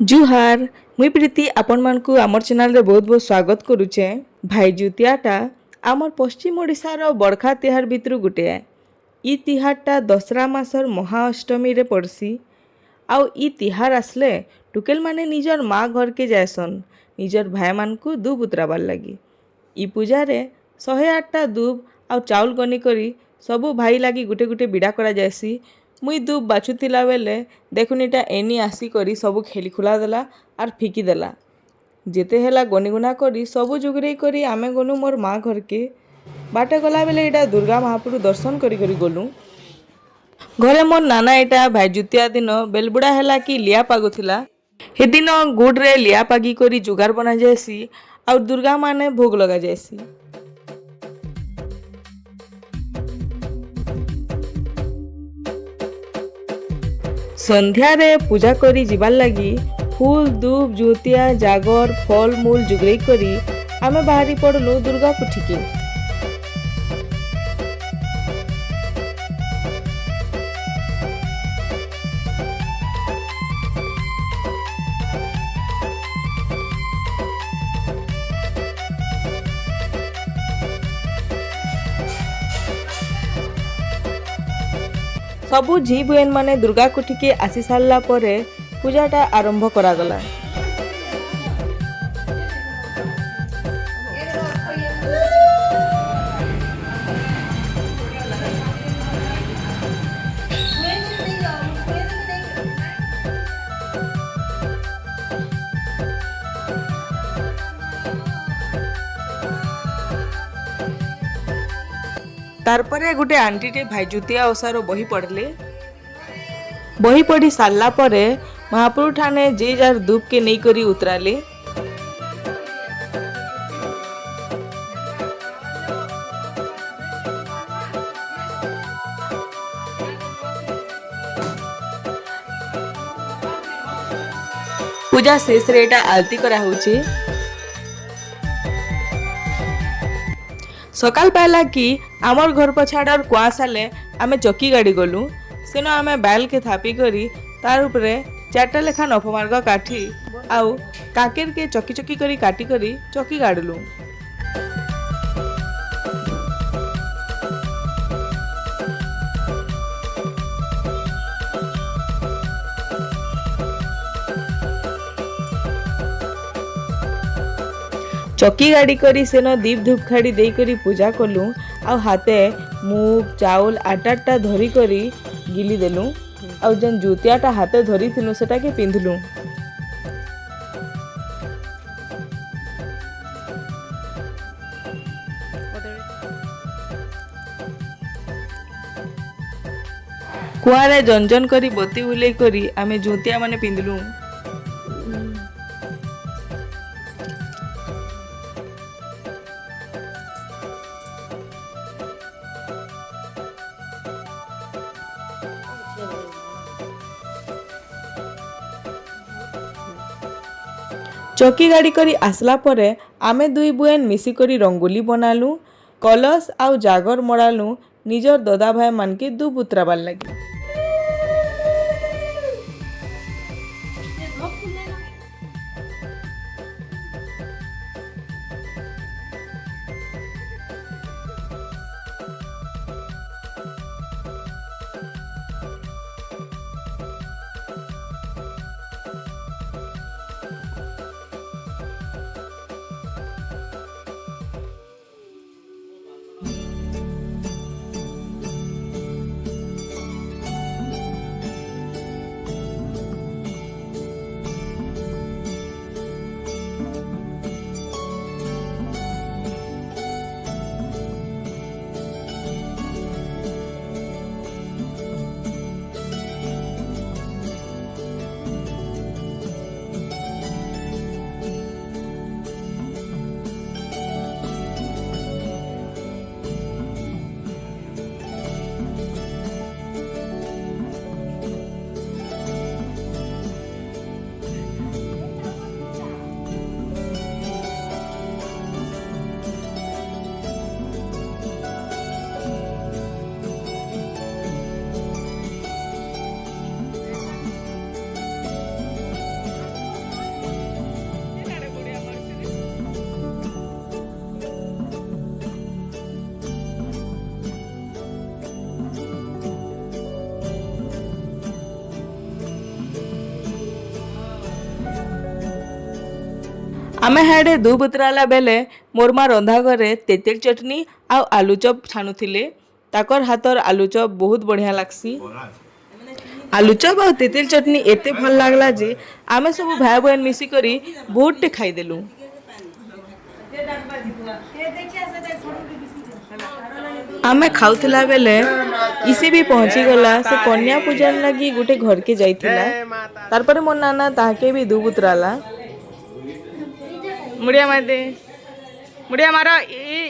जुहार मुई प्रीति आपण मानकु आमर चैनल रे बहुत बहुत स्वागत करुचे। भाई जुतियाटा आमर पश्चिम ओडिशार बड़खा तिहार भितरु गुटे है। ई तिहारटा दसरा मासर महाअष्टमी रे पड़सी। आउ ई तिहार आसले टुकेल माने निजर माँ घर के जायसन निजर भाई मानकु दूब उतराबार लगी। ई पूजा रे 108टा दूब आउ चाउल गनी करी सबु भाई लगी गुटे गुटे बिड़ा करा जायसी। मुई दूब बाछुला बेले देखुनीटा एनी आसिकरी सबु खेली खुला देला आर फिकी देला। जेते हेला गनिगुना करी सबु जुगरे करी आमे गनु मोर माँ घर के। बाटे गला बेले इटा दुर्गा महाप्रभु दर्शन करी करी गलु। घरे मोर नाना एटा भाई जुतिया दिन बेलबुड़ा हेला कि लिया पागुथिला। हे दिन गुड़ रे लिया पागी करी जुगार बना जायसी और दुर्गा माने भोग लगा जायसी। संध्यारे पूजा करी जिबार लगी फूल दूब जुतिया जागर फल मूल जुगरे करी आमे बाहरी पड़लु दुर्गा कुठिके। सबु झी बुएन माने दुर्गा कुठिके आसी सारला परे पूजाटा आरंभ करागला। तारपरे गुटे आंटीटे भाई जुतिया ओसार बही पढ़ले। बही पढ़ी सारला परे महाप्रभु ठाने जे जार दूब के नहीं करी उतराले। पूजा शेष रे एटा आरती करा होची। सकाल पाइला कि आमर घर पछाड़ कुआ साले आमे चक्की गाड़ी गलु। सेनो आमे बैल के थापी करी तार उपरे 4टा लेखा नफमार्ग काठी आउ काकेर के चक्की चक्की करी काटी करी चक्की गाड़लु। चक्की गाड़ी करी सेनो दीप धूप खाड़ी दे करी पूजा कलु आउ हाथे मुग चाउल आटाटा धरी करी गिली देलु आउ जन जुतियाटा हाथे धरी थिनु सेटा के पिंधलु। कुआरे जंजन करी बत्ती उलै करी आमे जुतिया माने पिंधलु। चक्की गाड़ी करी आसला परे आमे दुई बुएन मिसी करी रंगोली बनालु कलश आउ जागर मड़ालु निजर ददा भाई मान के दूब उतराबार लगी। आमे हाड़े दू बुतराला बेले मोर माँ रंधा घरे तेतेल चटनी आ आलू चप छाणुथिले। ताकर हाथर आलू चप बहुत बढ़िया लागसी। आलू चप आ तेतेल चटनी एते भल लागला जे आमे सब भाई बहन मिसी करी बहुत टे खाईदेलु। आमे खाउथिला बेले इसे भी पहुंची गला से कन्या पूजन लगी गोटे घर के जाइथिला। तार पर मोर नाना ताके भी दू बुतराला। मुड़िया मार दे, मुड़िया मारो,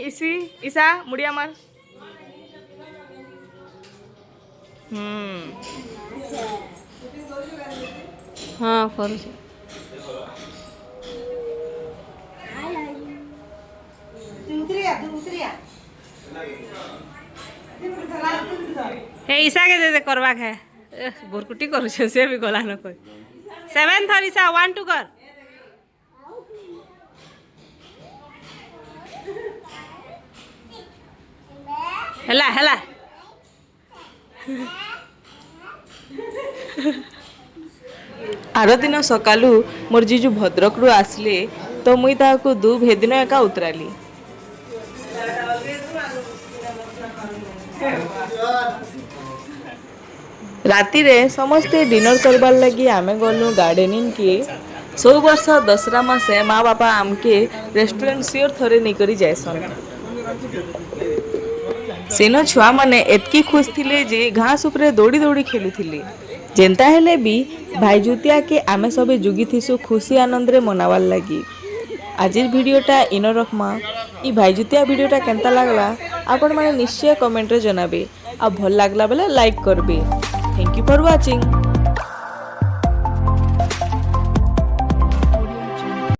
इसी ईसा मुड़िया मार। हाँ करू हे ईसा के दे करवाक है बोरकुटी करू से भी गला न कोई 7 थर ईसा 1 2 कर हेला हेला आर दिन सकालू मोर जीजू भद्रक रु आसले तो मुई ताहाकू दू भेदिन एका उतराली। राति रे समस्ते डिनर करबार लगी आमे गलु गार्डनिंग के। सब वर्ष दसरा मासे माँ बापा आमके रेस्टोरेंट सियोर थरे निकरी जायसन। सेनो छुआ माने एतकी खुश थिले जे घास उपरे दौड़ी दौड़ी खेलुथिले। जेंता हेले भी भाई जुतिया के आमे सबे जुगी थिसु खुशी आनंद रे मनावार लगी। आजिर भिडियोटा इनो रखमा। ई भाई जुतिया भिडियोटा केंता लागला आपण माने निश्चय कमेंट रे जनाबे आ भल लागला बेले लाइक करबे। Thank you for watching.